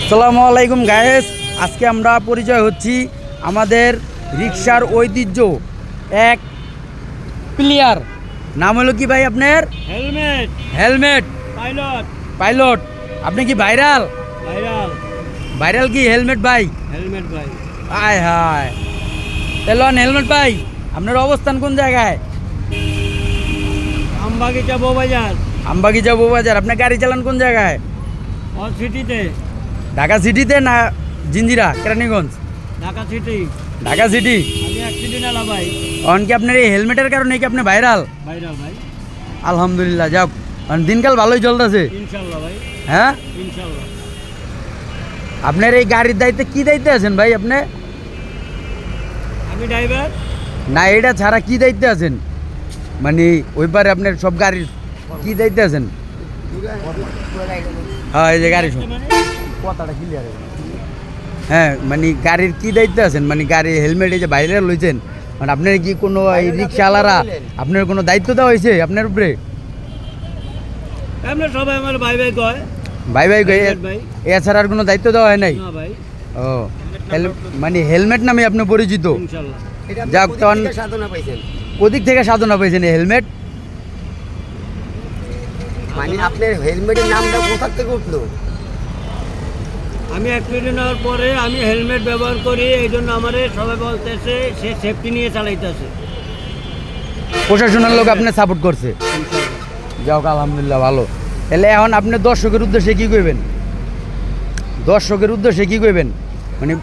আসসালামু আলাইকুম গায়েস, আজকে আমরা পরিচয় হচ্ছি আমাদের রিক্সার ঐতিহ্য এক প্লেয়ার। নাম হলো কি ভাই আপনার? Helmet helmet pilot. পাইলট। আপনি কি ভাইরাল? ভাইরাল ভাইরাল কি হেলমেট ভাই? হেলমেট ভাই। আয় হায়, তেলন হেলমেট ভাই, আপনার অবস্থান কোন জায়গায়? আমবাগিচা বউবাজার আমবাগিচা বউবাজার। আপনার গাড়ি চালান কোন জায়গায়? অল সিটিতে। ঢাকা সিটিতে না জিঞ্জিরা কেরানীগঞ্জ? ঢাকা সিটি। ঢাকা সিটি। আমি অ্যাক্সিডেন্ট আলা ভাই। অন কি আপনার এই হেলমেটের কারণে কি আপনি ভাইরাল? ভাইরাল ভাই। আলহামদুলিল্লাহ, যাক দিনকাল ভালোই চলতেছে। ইনশাল্লাহ ভাই, হ্যাঁ, ইনশাল্লাহ। আপনার এই গাড়ির দায়িত্বে কি দায়িত্বে আছেন ভাই আপনি? আমি ড্রাইভার। না, এটা ছাড়া কি দায়িত্বে আছেন? মানে ওই পারে আপনার সব গাড়ির কি দায়িত্বে আছেন? হ্যাঁ, এই যে গাড়ি সব কথাটা ক্লিয়ার। হ্যাঁ, মানে গাড়ির কি দায়িত্বে আছেন? মানে গাড়ি হেলমেট এই যে বাইরে লইছেন, মানে আপনার কি কোনো এই রিক্সাওয়ালারা আপনার কোনো দায়িত্ব দেওয়া হয়েছে আপনার উপরে? আমরা সবাই আমার ভাই ভাই কয়। ভাই ভাই হেলমেট ভাই। এছাড়া আর কোনো দায়িত্ব দেওয়া হয় নাই? না ভাই, ও, মানে হেলমেট নামে আপনি পরিচিত। ইনশাল্লাহ। যাক, তখন ওদিক থেকে সাধনা পেয়েছেন এই হেলমেট। মানে আপনার হেলমেটের নামটা কোথা থেকে উঠলো? আমি অ্যাক্সিডেন্ট হওয়ার পরে আমি হেলমেট ব্যবহার করি, এই জন্য আমার সবাই বলতেছে সে সেফটি নিয়ে চালাইতেছে। প্রশাসনের লোক আপনি সাপোর্ট করছে, যাক আলহামদুলিল্লাহ, ভালো। তাহলে এখন আপনি দর্শকের উদ্দেশ্যে কি কইবেন? দর্শকের উদ্দেশ্যে কি কইবেন মানে?